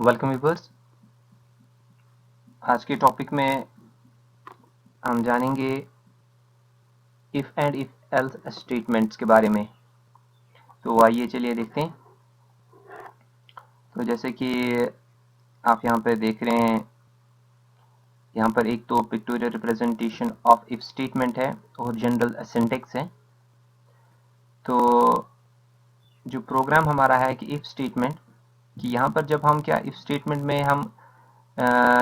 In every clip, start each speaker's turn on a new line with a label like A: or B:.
A: Welcome viewers. आज के topic में हम जानेंगे if and if else statements के बारे में। तो आइए चलिए देखते हैं। तो जैसे कि आप यहाँ पर देख रहे हैं, यहाँ पर एक तो pictorial representation of if statement है और जनरल सिंटैक्स है। तो जो प्रोग्राम हमारा है कि इफ स्टेटमेंट, कि यहाँ पर जब हम क्या इफ स्टेटमेंट में हम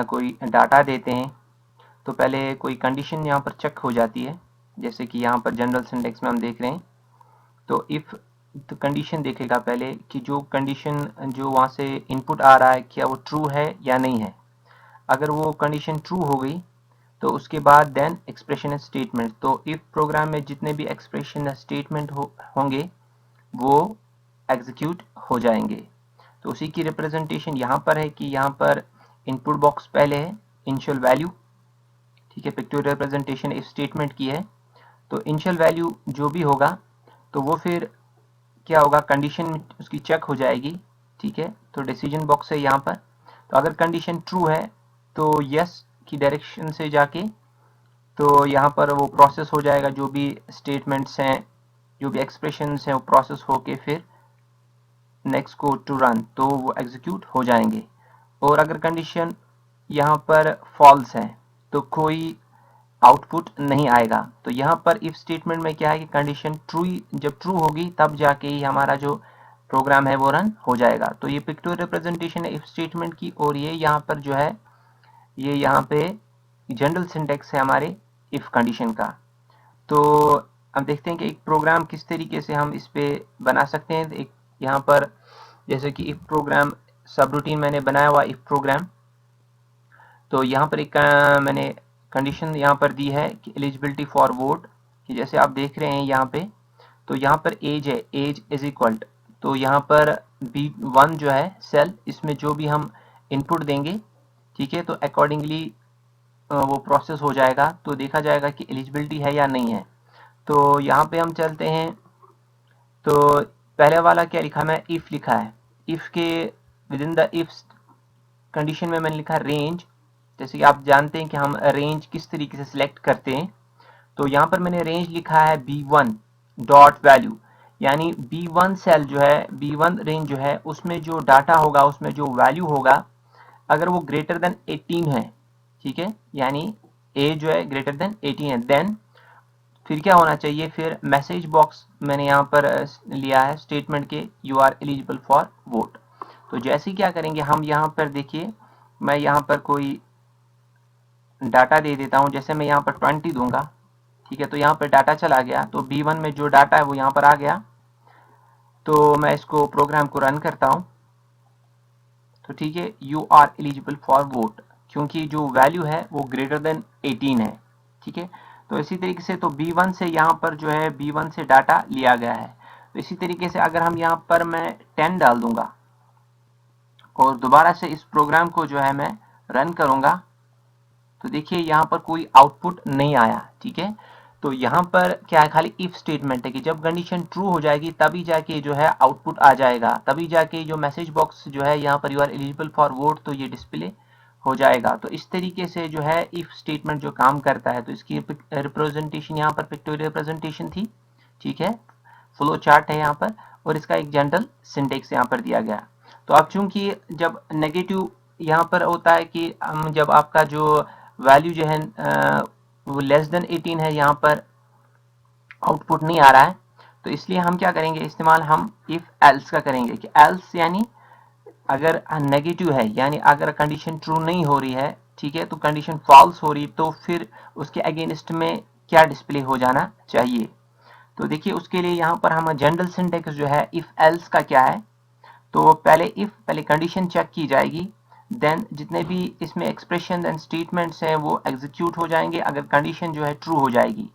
A: कोई डाटा देते हैं तो पहले कोई कंडीशन यहाँ पर चेक हो जाती है। जैसे कि यहाँ पर जनरल सिंटैक्स में हम देख रहे हैं, तो इफ तो कंडीशन देखेगा पहले कि जो कंडीशन जो वहाँ से इनपुट आ रहा है क्या वो ट्रू है या नहीं है। अगर वो कंडीशन ट्रू हो गई तो उसके बाद देन एक्सप्रेशन स्टेटमेंट। तो इफ प्रोग्राम में जितने भी एक्सप्रेशन स्टेटमेंट होंगे वो एग्जीक्यूट हो जाएंगे। तो उसी की रिप्रेजेंटेशन यहाँ पर है कि यहाँ पर इनपुट बॉक्स पहले है इनिशियल वैल्यू, ठीक है। पिक्टोरियल रिप्रेजेंटेशन इफ स्टेटमेंट की है, तो इनिशियल वैल्यू जो भी होगा तो वो फिर क्या होगा, कंडीशन उसकी चेक हो जाएगी, ठीक है। तो डिसीजन बॉक्स है यहाँ पर। तो अगर कंडीशन ट्रू है तो यस की डायरेक्शन से जाके तो यहाँ पर वो प्रोसेस हो जाएगा, जो भी स्टेटमेंट्स हैं जो भी एक्सप्रेशंस हैं वो प्रोसेस होके फिर नेक्स्ट को टू रन, तो वो एग्जीक्यूट हो जाएंगे। और अगर कंडीशन यहाँ पर फॉल्स है तो कोई आउटपुट नहीं आएगा। तो यहाँ पर इफ स्टेटमेंट में क्या है कि कंडीशन ट्रू, जब ट्रू होगी तब जाके ही हमारा जो प्रोग्राम है वो रन हो जाएगा। तो ये पिक्टोरियल रिप्रेजेंटेशन है इफ स्टेटमेंट की, और ये यहाँ पर जो है ये यहाँ पे जनरल सिंटैक्स है हमारे इफ कंडीशन का। तो अब देखते हैं कि एक प्रोग्राम किस तरीके से हम इस पे बना सकते हैं। एक यहाँ पर जैसे कि इफ प्रोग्राम सब रूटीन मैंने बनाया हुआ इफ प्रोग्राम। तो यहाँ पर एक मैंने कंडीशन यहाँ पर दी है कि एलिजिबिलिटी फॉर वोट, कि जैसे आप देख रहे हैं यहाँ पे, तो यहाँ पर एज है, एज इज इक्वल, तो यहाँ पर B1 जो है सेल, इसमें जो भी हम इनपुट देंगे, ठीक है, तो अकॉर्डिंगली वो प्रोसेस हो जाएगा। तो देखा जाएगा कि एलिजिबिलिटी है या नहीं है। तो यहाँ पे हम चलते हैं, तो पहले वाला क्या लिखा, मैं इफ लिखा है। इफ के with in the if condition में मैंने लिखा रेंज। जैसे कि आप जानते हैं कि हम रेंज किस तरीके से सिलेक्ट करते हैं, तो यहाँ पर मैंने रेंज लिखा है B1 डॉट वैल्यू, यानी B1 सेल जो है, B1 रेंज जो है, उसमें जो डाटा होगा, उसमें जो वैल्यू होगा, अगर वो ग्रेटर देन 18 है, ठीक है, यानी ए जो है ग्रेटर देन 18 है, देन फिर क्या होना चाहिए, फिर मैसेज बॉक्स मैंने यहाँ पर लिया है स्टेटमेंट के, you are eligible for vote. तो जैसे क्या करेंगे हम, यहाँ पर देखिए मैं यहाँ पर कोई डाटा दे देता हूँ। जैसे मैं यहाँ पर 20 दूंगा, ठीक है, तो यहाँ पर डाटा चला गया, तो B1 में जो डाटा है वो यहाँ पर आ गया। तो मैं इसको प्रोग्राम को रन करता हूँ, तो ठीक है, you are eligible for vote, क्योंकि जो वैल्यू है वो ग्रेटर देन 18 है, ठीक है। तो इसी तरीके से तो B1 से यहाँ पर जो है B1 से डाटा लिया गया है। तो इसी तरीके से अगर हम यहाँ पर मैं 10 डाल दूंगा और दोबारा से इस प्रोग्राम को जो है मैं रन करूंगा, तो देखिए यहाँ पर कोई आउटपुट नहीं आया, ठीक है। तो यहाँ पर क्या है, खाली इफ स्टेटमेंट है कि जब कंडीशन ट्रू हो जाएगी तभी जाके जो है आउटपुट आ जाएगा, तभी जाके जो मैसेज बॉक्स जो है यहाँ पर you are eligible for vote, तो ये डिस्प्ले हो जाएगा। तो इस तरीके से जो है इफ स्टेटमेंट जो काम करता है। तो इसकी रिप्रेजेंटेशन यहाँ पर पिक्टोरियल रिप्रेजेंटेशन थी, ठीक है, फ्लो चार्ट है यहाँ पर, और इसका एक जनरल सिंटेक्स यहाँ पर दिया गया। तो अब चूंकि जब नेगेटिव यहाँ पर होता है कि हम जब आपका जो वैल्यू जो है वो लेस देन 18 है, यहाँ पर आउटपुट नहीं आ रहा है, तो इसलिए हम क्या करेंगे, इस्तेमाल हम इफ एल्स का करेंगे, कि एल्स यानी अगर नेगेटिव है, यानी अगर कंडीशन ट्रू नहीं हो रही है, ठीक है, तो कंडीशन फॉल्स हो रही, तो फिर उसके अगेंस्ट में क्या डिस्प्ले हो जाना चाहिए। तो देखिए उसके लिए यहाँ पर हम जनरल सिंटेक्स जो है इफ एल्स का क्या है, तो पहले कंडीशन चेक की जाएगी, देन जितने भी इसमें एक्सप्रेशन एंड स्टेटमेंट्स हैं वो एग्जीक्यूट हो जाएंगे अगर कंडीशन जो है ट्रू हो जाएगी।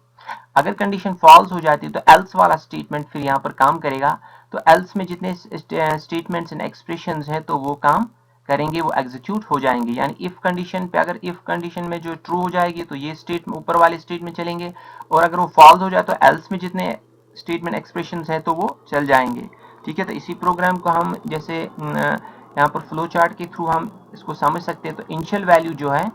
A: अगर कंडीशन फॉल्स हो जाती है तो एल्स वाला स्टेटमेंट फिर यहाँ पर काम करेगा। तो एल्स में जितने स्टेटमेंट्स एंड एक्सप्रेशंस हैं तो वो काम करेंगे, वो एग्जीक्यूट हो जाएंगे। यानी इफ कंडीशन पे, अगर इफ कंडीशन में जो ट्रू हो जाएगी तो ये स्टेटमेंट ऊपर वाले स्टेटमेंट चलेंगे, और अगर वो फॉल्स हो जाए तो एल्स में जितने स्टेटमेंट एक्सप्रेशंस हैं तो वो चल जाएंगे, ठीक है। तो इसी प्रोग्राम को हम जैसे यहाँ पर फ्लो चार्ट के थ्रू हम इसको समझ सकते हैं। तो इनिशियल वैल्यू जो है,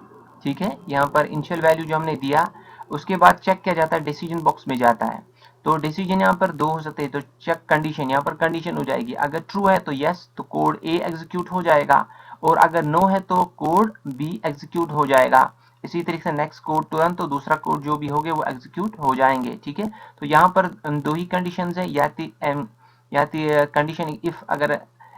A: ठीक है, यहाँ पर इनिशियल वैल्यू जो हमने दिया, उसके बाद चेक किया जाता है, डिसीजन बॉक्स में जाता है। तो डिसीजन यहाँ पर दो हो सकते हैं। तो चेक कंडीशन, यहाँ पर कंडीशन हो जाएगी, अगर ट्रू है तो यस, तो कोड ए एग्जीक्यूट हो जाएगा, और अगर नो है तो कोड बी एग्जीक्यूट हो जाएगा। इसी तरीके से नेक्स्ट कोड तुरंत, तो दूसरा कोड जो भी होंगे वो एग्जीक्यूट हो जाएंगे, ठीक है। तो यहाँ पर दो ही कंडीशन है, या कंडीशन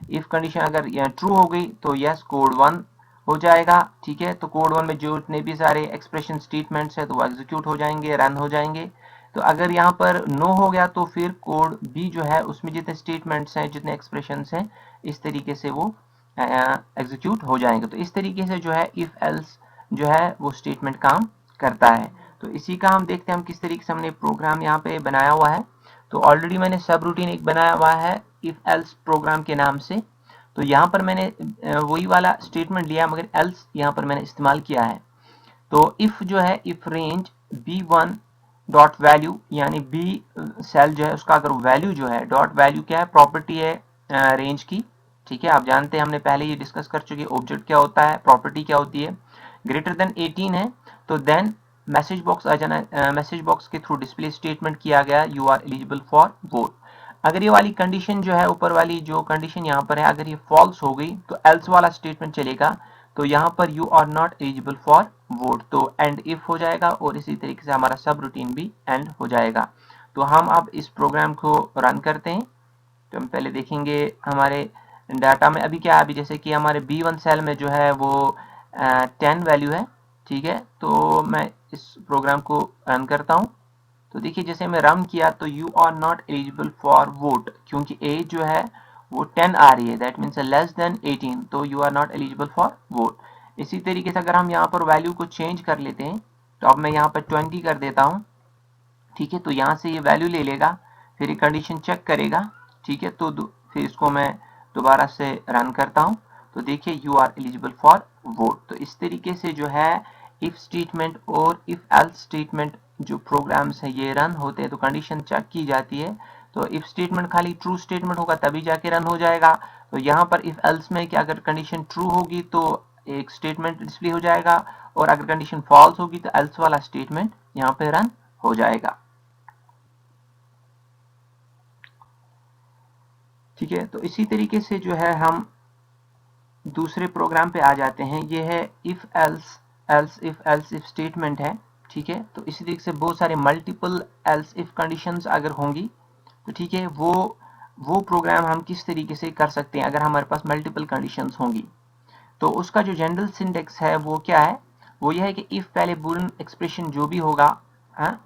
A: इफ कंडीशन अगर ट्रू हो गई तो यस कोड 1 हो जाएगा, ठीक है। तो कोड 1 में जो इतने भी सारे एक्सप्रेशन स्टेटमेंट्स है तो वो एग्जीक्यूट हो जाएंगे, रन हो जाएंगे। तो अगर यहाँ पर नो हो गया तो फिर कोड बी जो है उसमें जितने स्टेटमेंट्स हैं, जितने एक्सप्रेशंस हैं, इस तरीके से वो एग्जीक्यूट हो जाएंगे। तो इस तरीके से जो है इफ एल्स जो है वो स्टेटमेंट काम करता है। तो इसी का हम देखते हैं हम किस तरीके से हमने प्रोग्राम यहाँ पे बनाया हुआ है। तो ऑलरेडी मैंने सब रूटीन एक बनाया हुआ है इफ एल्स प्रोग्राम के नाम से। तो यहाँ पर मैंने वही वाला स्टेटमेंट लिया, मगर एल्स यहाँ पर मैंने इस्तेमाल किया है। तो इफ जो है, if range b1 dot value, यानी बी सेल जो है उसका अगर वैल्यू जो है, डॉट वैल्यू क्या है, प्रॉपर्टी है रेंज की, ठीक है। आप जानते हैं, हमने पहले ये डिस्कस कर चुके, ऑब्जेक्ट क्या होता है, प्रॉपर्टी क्या होती है। ग्रेटर देन 18 है तो देन मैसेज बॉक्स आ जाना, मैसेज बॉक्स के थ्रू डिस्प्ले स्टेटमेंट किया गया you are eligible for vote. अगर ये वाली कंडीशन जो है, ऊपर वाली जो कंडीशन यहाँ पर है, अगर ये फॉल्स हो गई तो एल्स वाला स्टेटमेंट चलेगा। तो यहाँ पर you are not eligible for vote, तो एंड इफ हो जाएगा, और इसी तरीके से हमारा सब रूटीन भी एंड हो जाएगा। तो हम अब इस प्रोग्राम को रन करते हैं। तो हम पहले देखेंगे हमारे डाटा में अभी क्या है। अभी जैसे कि हमारे B1 सेल में जो है वो 10 वैल्यू है, ठीक है। तो मैं इस प्रोग्राम को रन करता हूँ। तो देखिए जैसे मैं रन किया तो you are not eligible for vote, क्योंकि एज जो है वो 10 आ रही है, दैट मीन्स लेस देन 18, तो you are not eligible for vote. इसी तरीके से अगर हम यहाँ पर वैल्यू को चेंज कर लेते हैं, तो अब मैं यहाँ पर 20 कर देता हूँ, ठीक है। तो यहाँ से ये वैल्यू ले लेगा, फिर ये कंडीशन चेक करेगा, ठीक है। तो फिर इसको मैं दोबारा से रन करता हूँ। तो देखिए you are eligible for vote. तो इस तरीके से जो है इफ स्टेटमेंट और इफ एल्स स्टेटमेंट जो प्रोग्राम्स हैं ये रन होते हैं, तो कंडीशन चेक की जाती है। तो इफ स्टेटमेंट खाली ट्रू स्टेटमेंट होगा तभी जाके रन हो जाएगा। तो यहाँ पर इफ एल्स में कि अगर कंडीशन ट्रू होगी तो एक स्टेटमेंट डिस्प्ले हो जाएगा, और अगर कंडीशन फॉल्स होगी तो एल्स वाला स्टेटमेंट यहाँ पे रन हो जाएगा, ठीक है। तो इसी तरीके से जो है हम दूसरे प्रोग्राम पे आ जाते हैं। ये है if else, else if statement है, ठीक है। तो इसी तरीके से बहुत सारे मल्टीपल एल्स इफ कंडीशंस अगर होंगी तो ठीक है, वो प्रोग्राम हम किस तरीके से कर सकते हैं अगर हमारे पास मल्टीपल कंडीशंस होंगी। तो उसका जो जनरल सिंटेक्स है वो क्या है, वो यह है कि इफ पहले बूलियन एक्सप्रेशन जो भी होगा,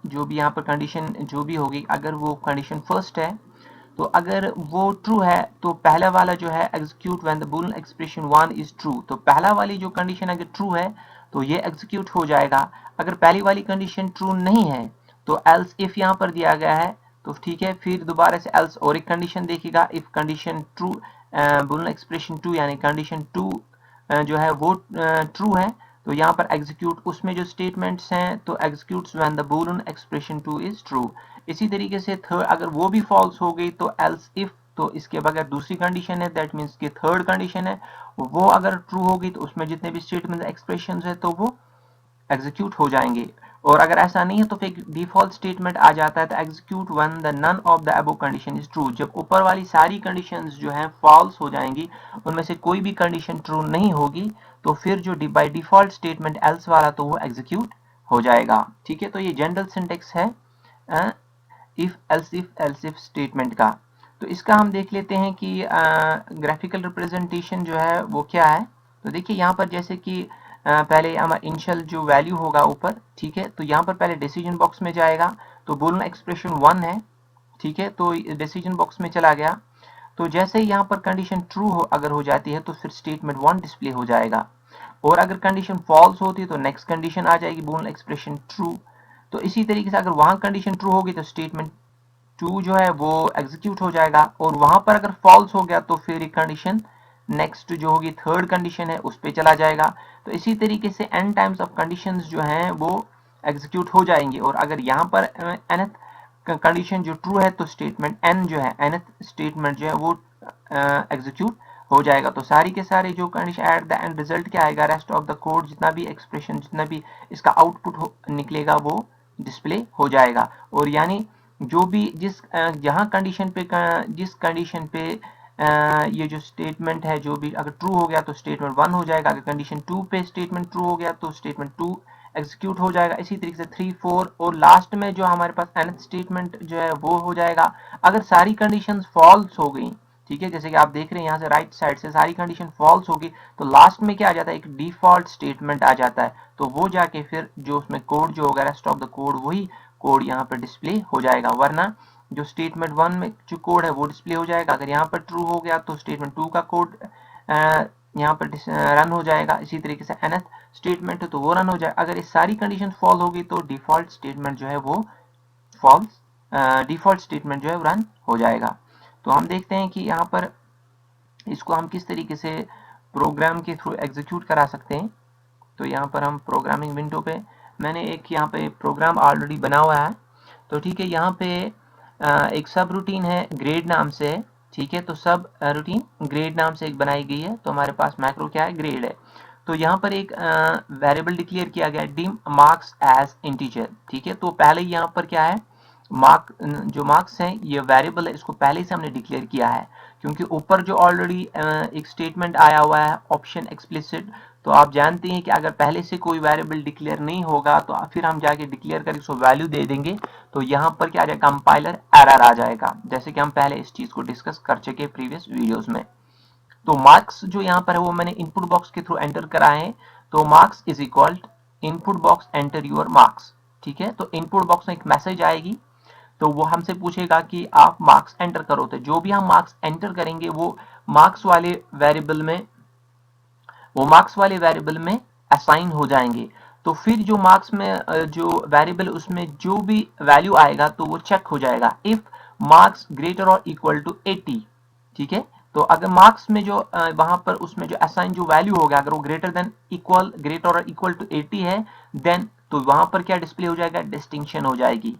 A: जो भी यहाँ पर कंडीशन जो भी होगी, अगर वो कंडीशन फर्स्ट है तो अगर वो ट्रू है तो पहला वाला जो है execute when the Boolean expression 1 is true, तो पहला वाली जो कंडीशन अगर ट्रू है तो ये एग्जीक्यूट हो जाएगा। अगर पहली वाली कंडीशन ट्रू नहीं है तो एल्स इफ यहाँ पर दिया गया है, तो ठीक है, फिर दोबारा से एल्स और एक कंडीशन देखेगा, if condition true, Boolean expression 2 यानी कंडीशन 2 जो है वो ट्रू है, तो यहाँ पर एग्जीक्यूट उसमें जो स्टेटमेंट्स हैं तो executes when the Boolean expression 2 is true. इसी तरीके से थर्ड अगर वो भी फॉल्स हो गई तो एल्स इफ, तो इसके बगैर दूसरी कंडीशन है, दैट मीन्स की थर्ड कंडीशन है, वो अगर ट्रू होगी तो उसमें जितने भी स्टेटमेंट एक्सप्रेशन है तो वो एग्जीक्यूट हो जाएंगे। और अगर ऐसा नहीं है तो फिर डिफॉल्ट स्टेटमेंट आ जाता है, तो execute when the none of the above condition is true, जब ऊपर वाली सारी कंडीशंस जो हैं फॉल्स हो जाएंगी, उनमें से कोई भी कंडीशन ट्रू नहीं होगी, तो फिर जो बाय डिफॉल्ट स्टेटमेंट एल्स वाला तो वो एग्जीक्यूट हो जाएगा, ठीक है। तो ये जनरल सिंटेक्स है इफ इफ स्टेटमेंट का। तो इसका हम देख लेते हैं कि ग्राफिकल रिप्रेजेंटेशन जो है वो क्या है। तो देखिए यहाँ पर जैसे कि पहले हमारा इनिशियल जो वैल्यू होगा ऊपर, ठीक है, तो यहाँ पर पहले डिसीजन बॉक्स में जाएगा, तो बूलियन एक्सप्रेशन 1 है, ठीक है, तो डिसीजन बॉक्स में चला गया। तो जैसे ही यहाँ पर कंडीशन ट्रू हो अगर हो जाती है तो फिर स्टेटमेंट 1 डिस्प्ले हो जाएगा, और अगर कंडीशन फॉल्स होती है तो नेक्स्ट कंडीशन आ जाएगी बूलियन एक्सप्रेशन ट्रू। तो इसी तरीके से अगर वहां कंडीशन ट्रू होगी तो स्टेटमेंट 2 जो है वो एग्जीक्यूट हो जाएगा, और वहां पर अगर फॉल्स हो गया तो फिर एक कंडीशन नेक्स्ट जो होगी थर्ड कंडीशन है उस पर चला जाएगा। तो इसी तरीके से n टाइम्स ऑफ कंडीशंस जो हैं वो एग्जीक्यूट हो जाएंगी, और अगर यहाँ पर nth कंडीशन जो ट्रू है तो स्टेटमेंट n जो है nth स्टेटमेंट जो है वो एग्जीक्यूट हो जाएगा। तो सारी के सारे जो condition at the end result क्या आएगा, रेस्ट ऑफ द कोड जितना भी एक्सप्रेशन जितना भी इसका आउटपुट निकलेगा वो डिस्प्ले हो जाएगा। और यानी जो भी जहां कंडीशन पे जिस कंडीशन पे ये जो स्टेटमेंट है जो भी अगर ट्रू हो गया तो स्टेटमेंट 1 हो जाएगा, अगर कंडीशन 2 पे स्टेटमेंट ट्रू हो गया तो स्टेटमेंट 2 एग्जीक्यूट हो जाएगा। इसी तरीके से 3 4 और लास्ट में जो हमारे पास nth स्टेटमेंट जो है वो हो जाएगा। अगर सारी कंडीशंस फॉल्स हो गई, ठीक है, जैसे कि आप देख रहे हैं यहाँ से राइट साइड से सारी कंडीशन फॉल्स होगी तो लास्ट में क्या आ जाता है, एक डिफॉल्ट स्टेटमेंट आ जाता है। तो वो जाके फिर जो उसमें कोड जो होगा रेस्ट ऑफ द कोड वही कोड यहाँ पर डिस्प्ले हो जाएगा। वरना जो स्टेटमेंट 1 में जो कोड है वो डिस्प्ले हो जाएगा। अगर यहाँ पर ट्रू हो गया तो स्टेटमेंट 2 का कोड यहाँ पर रन हो जाएगा। इसी तरीके से nth स्टेटमेंट है तो वो रन हो जाएगा। अगर ये सारी कंडीशन फॉल होगी तो डिफॉल्ट स्टेटमेंट जो है वो फॉल्स डिफॉल्ट स्टेटमेंट जो है रन हो जाएगा। तो हम देखते हैं कि यहाँ पर इसको हम किस तरीके से प्रोग्राम के थ्रू एग्जीक्यूट करा सकते हैं। तो यहाँ पर हम प्रोग्रामिंग विंडो पे मैंने एक यहाँ पे प्रोग्राम ऑलरेडी बना हुआ है। तो ठीक है, यहाँ पे एक सब रूटीन है ग्रेड नाम से है, ठीक है। तो सब रूटीन ग्रेड नाम से एक बनाई गई है। तो हमारे पास मैक्रो क्या है, ग्रेड है। तो यहाँ पर एक वेरिएबल डिक्लेयर किया गया है डिम मार्क्स एज इंटीजर, ठीक है। तो पहले यहाँ पर क्या है, जो मार्क्स है ये वेरिएबल है, इसको पहले से हमने डिक्लेयर किया है क्योंकि ऊपर जो ऑलरेडी एक स्टेटमेंट आया हुआ है ऑप्शन एक्सप्लिसिट। तो आप जानते हैं कि अगर पहले से कोई वेरिएबल डिक्लेयर नहीं होगा तो फिर हम जाके डिक्लेयर करके उसको वैल्यू दे देंगे तो यहाँ पर क्या आ जाएगा, कंपाइलर एरर आ जाएगा, जैसे कि हम पहले इस चीज को डिस्कस कर चुके प्रीवियस वीडियोस में। तो मार्क्स जो यहाँ पर है वो मैंने इनपुट बॉक्स के थ्रू एंटर कराए हैं। तो marks is equal input box enter your marks, ठीक है। तो इनपुट बॉक्स में एक मैसेज आएगी तो वो हमसे पूछेगा कि आप मार्क्स एंटर करो। तो जो भी हम मार्क्स एंटर करेंगे वो मार्क्स वाले वेरिएबल में असाइन हो जाएंगे। तो फिर जो मार्क्स में जो वेरिएबल उसमें जो भी वैल्यू आएगा तो वो चेक हो जाएगा इफ मार्क्स ग्रेटर और इक्वल टू 80, ठीक है। तो अगर मार्क्स में जो वहां पर उसमें जो असाइन जो वैल्यू होगा अगर वो ग्रेटर और इक्वल टू 80 है देन तो वहां पर क्या डिस्प्ले हो जाएगा, डिस्टिंक्शन हो जाएगी।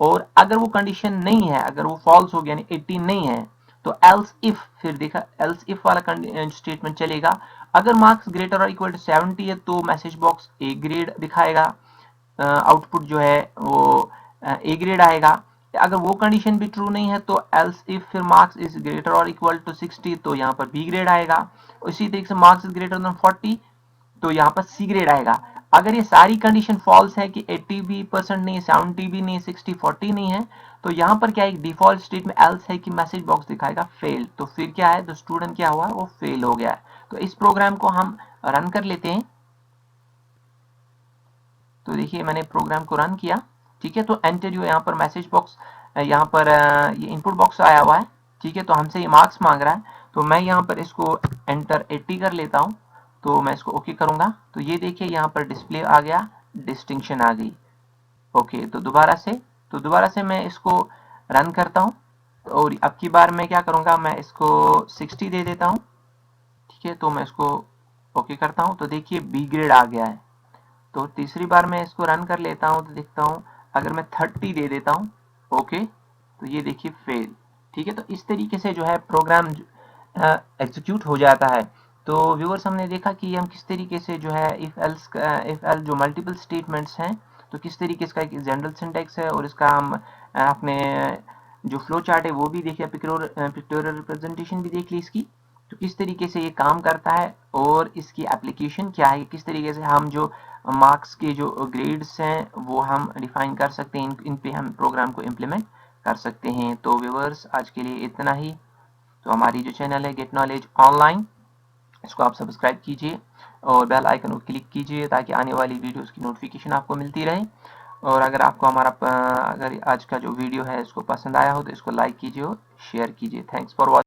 A: और अगर वो कंडीशन नहीं है, अगर वो फॉल्स हो गया यानी 18 नहीं है तो एल्स इफ, फिर देखा एल्स इफ वाला स्टेटमेंट चलेगा। अगर मार्क्स ग्रेटर और इक्वल टू 70 है तो मैसेज बॉक्स ए ग्रेड दिखाएगा, आउटपुट जो है वो ए ग्रेड आएगा। अगर वो कंडीशन भी ट्रू नहीं है तो एल्स इफ फिर मार्क्स इज ग्रेटर और इक्वल टू 60 तो यहाँ पर बी ग्रेड आएगा। इसी तरीके से मार्क्स इज ग्रेटर देन 40 तो यहाँ पर सी ग्रेड आएगा। अगर ये सारी कंडीशन फॉल्स है कि 80 भी परसेंट नहीं, 70 भी नहीं, 60 40 नहीं है तो यहाँ पर क्या एक डिफॉल्ट स्टेट में एल्स है कि मैसेज बॉक्स दिखाएगा फेल। तो फिर क्या है, तो स्टूडेंट क्या हुआ, वो फेल हो गया है। तो इस प्रोग्राम को हम रन कर लेते हैं। तो देखिए मैंने प्रोग्राम को रन किया, ठीक है। तो एंटर जो यहाँ पर मैसेज बॉक्स यहाँ पर ये इनपुट बॉक्स आया हुआ है, ठीक है। तो हमसे ये मार्क्स मांग रहा है तो मैं यहाँ पर इसको एंटर 80 कर लेता हूँ। तो मैं इसको ओके करूंगा तो ये देखिए यहाँ पर डिस्प्ले आ गया, डिस्टिंक्शन आ गई। ओके तो दोबारा से मैं इसको रन करता हूँ और अब की बार मैं क्या करूंगा, मैं इसको 60 दे देता हूँ, ठीक है। तो मैं इसको ओके करता हूँ तो देखिए बी ग्रेड आ गया है। तो तीसरी बार मैं इसको रन कर लेता हूँ तो देखता हूँ अगर मैं 30 दे देता हूँ ओके तो ये देखिए फेल, ठीक है। तो इस तरीके से जो है प्रोग्राम एग्जीक्यूट हो जाता है। तो व्यूअर्स हमने देखा कि हम किस तरीके से जो है इफ एल जो मल्टीपल स्टेटमेंट्स हैं तो किस तरीके इसका एक जनरल सिंटैक्स है और इसका हम अपने जो फ्लो चार्ट है वो भी देखिए, पिक्टोरियल रिप्रेजेंटेशन भी देख ली इसकी, तो किस तरीके से ये काम करता है और इसकी एप्लीकेशन क्या है, किस तरीके से हम जो मार्क्स के जो ग्रेड्स हैं वो हम डिफाइन कर सकते हैं, इन पे हम प्रोग्राम को इम्प्लीमेंट कर सकते हैं। तो व्यूअर्स आज के लिए इतना ही। तो हमारी जो चैनल है गेट नॉलेज ऑनलाइन, इसको आप सब्सक्राइब कीजिए और बेल आइकन को क्लिक कीजिए ताकि आने वाली वीडियोस की नोटिफिकेशन आपको मिलती रहे। और अगर आपको हमारा अगर आज का जो वीडियो है इसको पसंद आया हो तो इसको लाइक कीजिए और शेयर कीजिए। Thanks for watching.